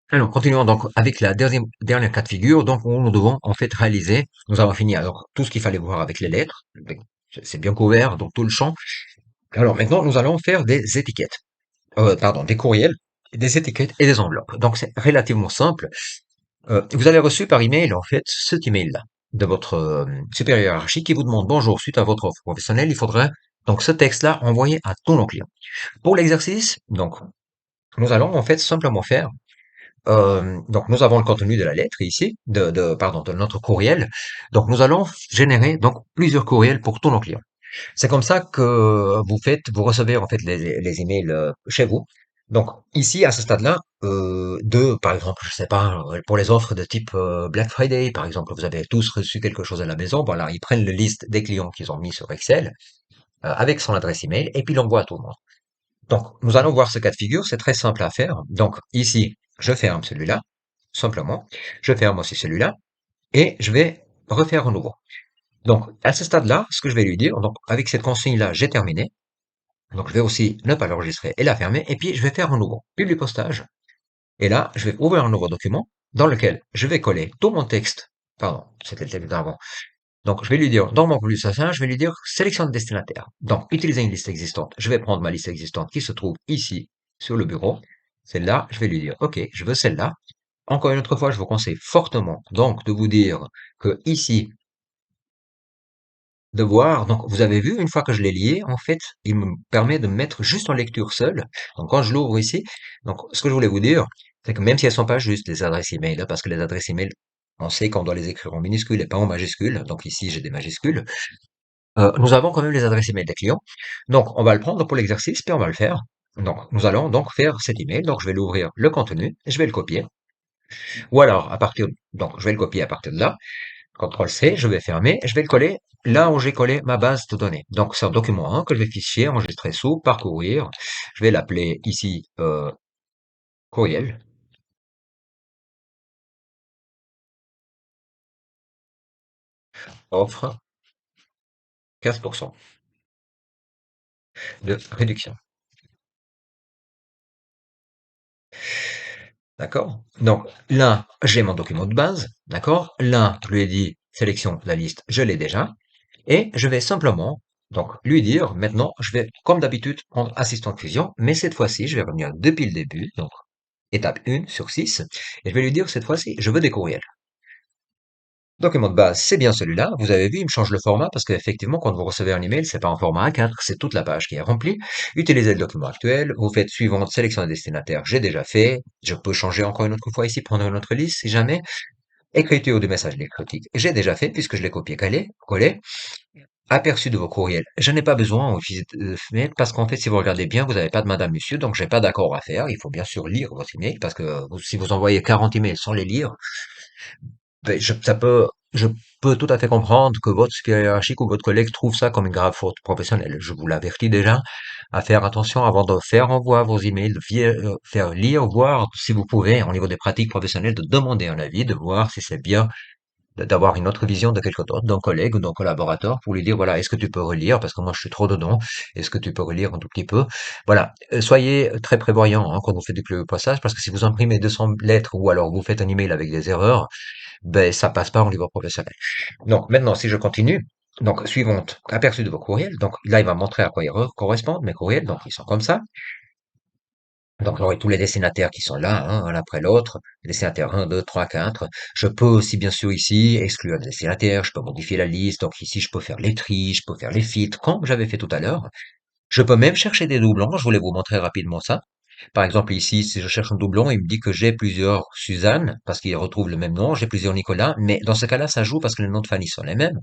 Alors, continuons donc avec la dernière cas de figure. Donc, où nous devons en fait réaliser, nous avons fini alors tout ce qu'il fallait voir avec les lettres. Donc, c'est bien couvert, donc tout le champ. Alors maintenant, nous allons faire des étiquettes. Pardon, des courriels, des étiquettes et des enveloppes. Donc, c'est relativement simple. Vous avez reçu par email, en fait, cet email-là de votre supérieur hiérarchique qui vous demande bonjour, suite à votre offre professionnelle, il faudrait donc ce texte-là envoyer à tous nos clients. Pour l'exercice, donc, nous allons en fait simplement faire donc nous avons le contenu de la lettre ici, pardon, de notre courriel. Donc nous allons générer donc plusieurs courriels pour tous nos clients. C'est comme ça que vous recevez en fait les emails chez vous. Donc ici à ce stade-là, par exemple, je sais pas, pour les offres de type Black Friday, par exemple, vous avez tous reçu quelque chose à la maison. Voilà, ils prennent la liste des clients qu'ils ont mis sur Excel avec son adresse email et puis l'envoient à tout le monde. Donc, nous allons voir ce cas de figure, c'est très simple à faire. Donc, ici, je ferme celui-là, simplement. Je ferme aussi celui-là, et je vais refaire un nouveau. Donc, à ce stade-là, ce que je vais lui dire, donc, avec cette consigne-là, j'ai terminé. Donc, je vais aussi ne pas l'enregistrer et la fermer, et puis je vais faire un nouveau. Publie postage. Et là, je vais ouvrir un nouveau document dans lequel je vais coller tout mon texte. Pardon, c'était le texte d'avant. Donc, je vais lui dire, dans mon colis assassin, je vais lui dire sélection de destinataire. Donc, utiliser une liste existante. Je vais prendre ma liste existante qui se trouve ici, sur le bureau. Celle-là, je vais lui dire, OK, je veux celle-là. Encore une autre fois, je vous conseille fortement, donc, de vous dire que ici, de voir, donc, vous avez vu, une fois que je l'ai lié, en fait, il me permet de me mettre juste en lecture seule. Donc, quand je l'ouvre ici, donc, ce que je voulais vous dire, c'est que même si elles sont pas juste les adresses email, hein, parce que les adresses email, on sait qu'on doit les écrire en minuscules et pas en majuscules. Donc, ici, j'ai des majuscules. Nous avons quand même les adresses email des clients. Donc, on va le prendre pour l'exercice, puis on va le faire. Donc, nous allons donc faire cet email. Donc, je vais l'ouvrir le contenu, et je vais le copier. Ou alors, donc, je vais le copier à partir de là. CTRL C, je vais fermer, et je vais le coller là où j'ai collé ma base de données. Donc, c'est un document 1 que je vais fichier, enregistrer sous, parcourir. Je vais l'appeler ici, courriel, offre, 15% de réduction. D'accord? Donc là, j'ai mon document de base, d'accord? Là, je lui ai dit sélection de la liste, je l'ai déjà. Et je vais simplement donc lui dire maintenant, je vais comme d'habitude prendre assistant de fusion, mais cette fois-ci, je vais revenir depuis le début, donc étape 1 sur 6, et je vais lui dire cette fois-ci, je veux des courriels. Document de base, c'est bien celui-là. Vous avez vu, il me change le format parce qu'effectivement, quand vous recevez un email, c'est pas en format A4, c'est toute la page qui est remplie. Utilisez le document actuel. Vous faites suivante, sélection des destinataires. J'ai déjà fait. Je peux changer encore une autre fois ici, prendre une autre liste si jamais. Écriture du message critique. J'ai déjà fait puisque je l'ai copié-collé, collé. Aperçu de vos courriels. Je n'ai pas besoin parce qu'en fait, si vous regardez bien, vous n'avez pas de madame, monsieur, donc j'ai pas d'accord à faire. Il faut bien sûr lire votre email parce que si vous envoyez 40 emails sans les lire, ben, je peux tout à fait comprendre que votre supérieur hiérarchique ou votre collègue trouve ça comme une grave faute professionnelle. Je vous l'avertis déjà à faire attention avant de faire envoi vos emails, de faire lire, voir si vous pouvez, au niveau des pratiques professionnelles, de demander un avis, de voir si c'est bien d'avoir une autre vision de quelqu'un d'autre, d'un collègue ou d'un collaborateur pour lui dire, voilà, est-ce que tu peux relire? Parce que moi, je suis trop dedans. Est-ce que tu peux relire un tout petit peu? Voilà. Soyez très prévoyant, hein, quand vous faites du passage, parce que si vous imprimez 200 lettres ou alors vous faites un email avec des erreurs, ben, ça passe pas au niveau professionnel. Donc, maintenant, si je continue, donc, suivante, aperçu de vos courriels. Donc, là, il va montrer à quoi ils correspondent, mes courriels. Donc, ils sont comme ça. Donc, j'aurai tous les destinataires qui sont là, hein, un après l'autre. Destinataire 1, 2, 3, 4. Je peux aussi, bien sûr, ici, exclure les destinataires. Je peux modifier la liste. Donc, ici, je peux faire les tris, je peux faire les filtres, comme j'avais fait tout à l'heure. Je peux même chercher des doublons. Je voulais vous montrer rapidement ça. Par exemple, ici, si je cherche un doublon, il me dit que j'ai plusieurs Suzanne, parce qu'il retrouve le même nom, j'ai plusieurs Nicolas, mais dans ce cas-là, ça joue parce que les noms de famille sont les mêmes.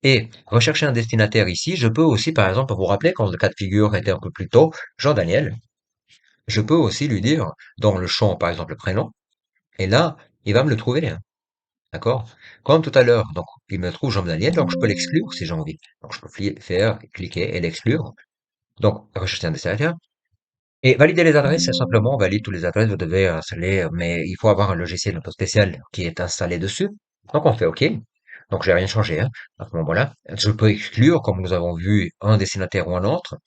Et rechercher un destinataire ici, je peux aussi, par exemple, vous rappeler, quand le cas de figure était un peu plus tôt, Jean-Daniel, je peux aussi lui dire, dans le champ, par exemple, le prénom, et là, il va me le trouver, hein, d'accord? Comme tout à l'heure, donc, il me trouve Jean-Daniel, donc je peux l'exclure si j'ai envie. Donc, je peux faire, cliquer et l'exclure. Donc, rechercher un destinataire. Et valider les adresses, c'est simplement, on valide toutes les adresses, vous devez installer, mais il faut avoir un logiciel un peu spécial qui est installé dessus. Donc on fait OK. Donc j'ai rien changé, hein, à ce moment-là. Je peux exclure, comme nous avons vu, un destinataire ou un autre,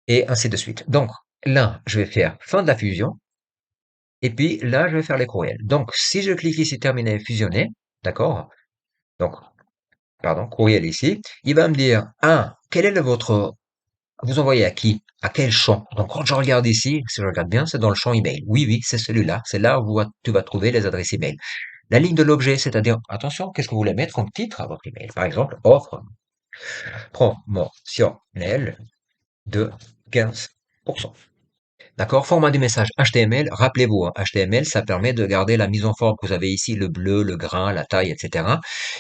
et ainsi de suite. Donc là, je vais faire fin de la fusion. Et puis là, je vais faire les courriels. Donc, si je clique ici terminer, fusionner, d'accord? Donc, pardon, courriel ici, il va me dire, ah, quel est le votre, vous envoyez à qui? À quel champ? Donc, quand je regarde ici, si je regarde bien, c'est dans le champ email. Oui, oui, c'est celui-là. C'est là où tu vas trouver les adresses email. La ligne de l'objet, c'est-à-dire, attention, qu'est-ce que vous voulez mettre comme titre à votre email? Par exemple, offre promotionnelle de 15%. D'accord? Format du message HTML. Rappelez-vous, hein, HTML, ça permet de garder la mise en forme que vous avez ici, le bleu, le grain, la taille, etc.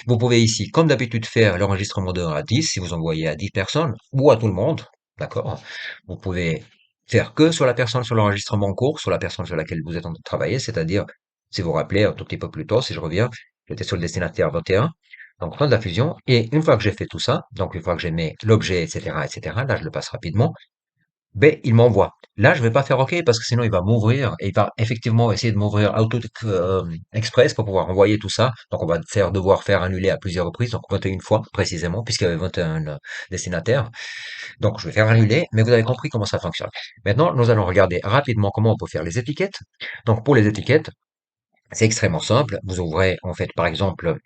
Vous pouvez ici, comme d'habitude, faire l'enregistrement de 1 à 10, si vous envoyez à 10 personnes, ou à tout le monde. D'accord? Vous pouvez faire que sur la personne sur l'enregistrement en cours, sur la personne sur laquelle vous êtes en train de travailler, c'est-à-dire, si vous vous rappelez un tout petit peu plus tôt, si je reviens, j'étais sur le destinataire 21. Donc, fin de la fusion. Et une fois que j'ai fait tout ça, donc une fois que j'ai mis l'objet, etc., etc., là, je le passe rapidement. Ben, il m'envoie. Là, je vais pas faire OK parce que sinon il va m'ouvrir et il va effectivement essayer de m'ouvrir Express pour pouvoir envoyer tout ça. Donc, on va devoir faire annuler à plusieurs reprises, donc 21 fois précisément, puisqu'il y avait 21 destinataires. Donc, je vais faire annuler, mais vous avez compris comment ça fonctionne. Maintenant, nous allons regarder rapidement comment on peut faire les étiquettes. Donc, pour les étiquettes, c'est extrêmement simple. Vous ouvrez, en fait, par exemple,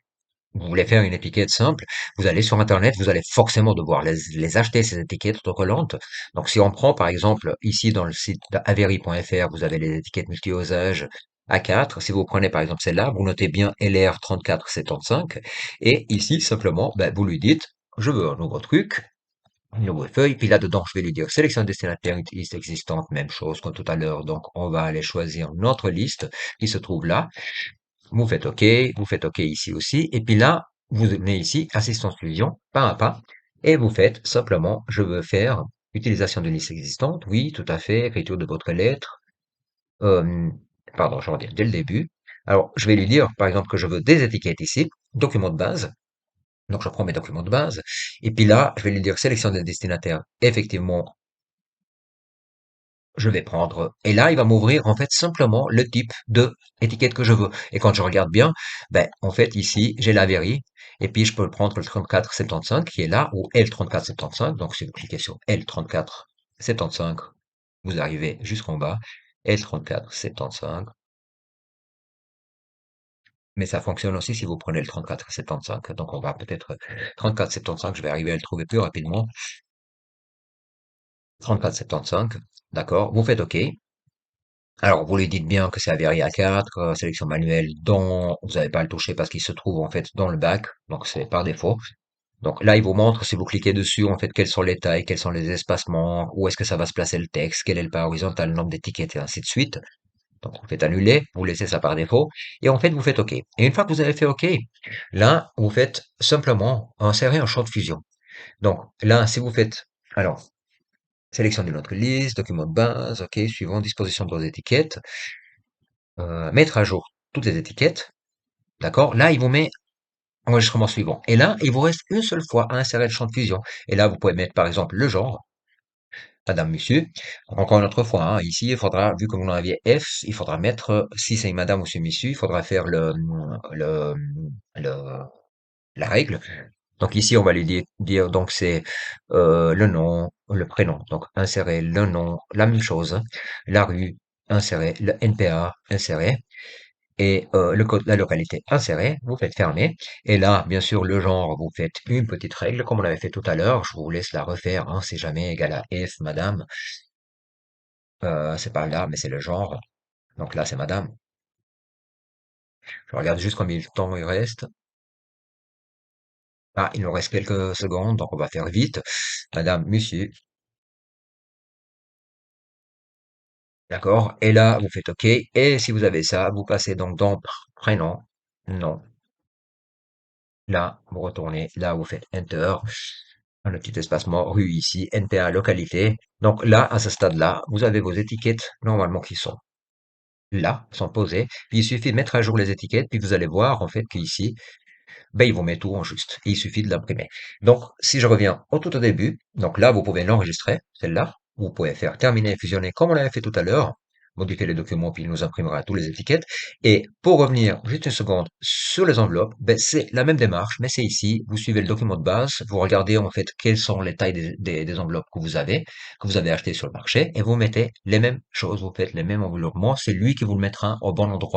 vous voulez faire une étiquette simple, vous allez sur Internet, vous allez forcément devoir les acheter, ces étiquettes autocollantes. Donc, si on prend, par exemple, ici dans le site avery.fr, vous avez les étiquettes multi-usages A4. Si vous prenez, par exemple, celle-là, vous notez bien LR3475. Et ici, simplement, ben, vous lui dites, je veux un nouveau truc, une nouvelle feuille. Puis là-dedans, je vais lui dire, sélectionne destinataire liste existante, même chose que tout à l'heure. Donc, on va aller choisir notre liste qui se trouve là. Vous faites OK ici aussi, et puis là, vous venez ici, assistance fusion, pas à pas, et vous faites simplement, je veux faire utilisation de liste existante, oui, tout à fait, écriture de votre lettre, euh, pardon, je reviens dès le début. Alors, je vais lui dire, par exemple, que je veux des étiquettes ici, document de base, donc je prends mes documents de base, et puis là, je vais lui dire sélection des destinataires, effectivement, je vais prendre, et là, il va m'ouvrir en fait simplement le type de étiquette que je veux. Et quand je regarde bien, ben, en fait, ici, j'ai la Very, et puis je peux prendre le 3475 qui est là, ou L3475. Donc, si vous cliquez sur L3475, vous arrivez jusqu'en bas, L3475. Mais ça fonctionne aussi si vous prenez le 3475. Donc, on va peut-être 3475, je vais arriver à le trouver plus rapidement. 3475, d'accord. Vous faites OK. Alors, vous lui dites bien que c'est avéré à 4, sélection manuelle dont vous n'avez pas à le toucher parce qu'il se trouve en fait dans le bac, donc c'est par défaut. Donc là, il vous montre, si vous cliquez dessus, en fait, quelles sont les tailles, quels sont les espacements, où est-ce que ça va se placer le texte, quel est le pas horizontal, le nombre d'étiquettes et ainsi de suite. Donc, vous faites annuler, vous laissez ça par défaut, et en fait, vous faites OK. Et une fois que vous avez fait OK, là, vous faites simplement insérer un champ de fusion. Donc là, si vous faites, alors, sélection d'une autre liste, document de base, OK, suivant, disposition de vos étiquettes, mettre à jour toutes les étiquettes, d'accord? Là, il vous met enregistrement suivant. Et là, il vous reste une seule fois à insérer le champ de fusion. Et là, vous pouvez mettre par exemple le genre, madame, monsieur. Encore une autre fois, hein, ici, il faudra, vu que vous en aviez F, il faudra mettre, si c'est madame ou c'est monsieur, il faudra faire le, le- la règle. Donc ici, on va lui dire donc c'est le nom, le prénom. Donc insérer le nom, la même chose. La rue, insérer le NPA, insérer. Et le code, la localité insérée, vous faites fermer. Et là, bien sûr, le genre, vous faites une petite règle, comme on avait fait tout à l'heure. Je vous laisse la refaire, hein, c'est jamais égal à F, madame. C'est pas là, mais c'est le genre. Donc là, c'est madame. Je regarde juste combien de temps il reste. Ah, il nous reste quelques secondes, donc on va faire vite. Madame, monsieur, d'accord? Et là, vous faites OK. Et si vous avez ça, vous passez donc dans prénom, nom. Là, vous retournez, là, vous faites Enter. Le petit espacement, rue ici, NPA localité. Donc là, à ce stade-là, vous avez vos étiquettes normalement qui sont là, sont posées. Puis il suffit de mettre à jour les étiquettes, puis vous allez voir en fait qu'ici, ben, ils vous mettent tout en juste. Et il suffit de l'imprimer. Donc, si je reviens au tout au début, donc là, vous pouvez l'enregistrer, celle-là. Vous pouvez faire terminer, fusionner comme on l'avait fait tout à l'heure. modifier les documents, puis il nous imprimera toutes les étiquettes. Et pour revenir juste une seconde sur les enveloppes, ben, c'est la même démarche, mais c'est ici. Vous suivez le document de base, vous regardez en fait quelles sont les tailles des enveloppes que vous avez achetées sur le marché, et vous mettez les mêmes choses, vous faites les mêmes enveloppements. C'est lui qui vous le mettra au bon endroit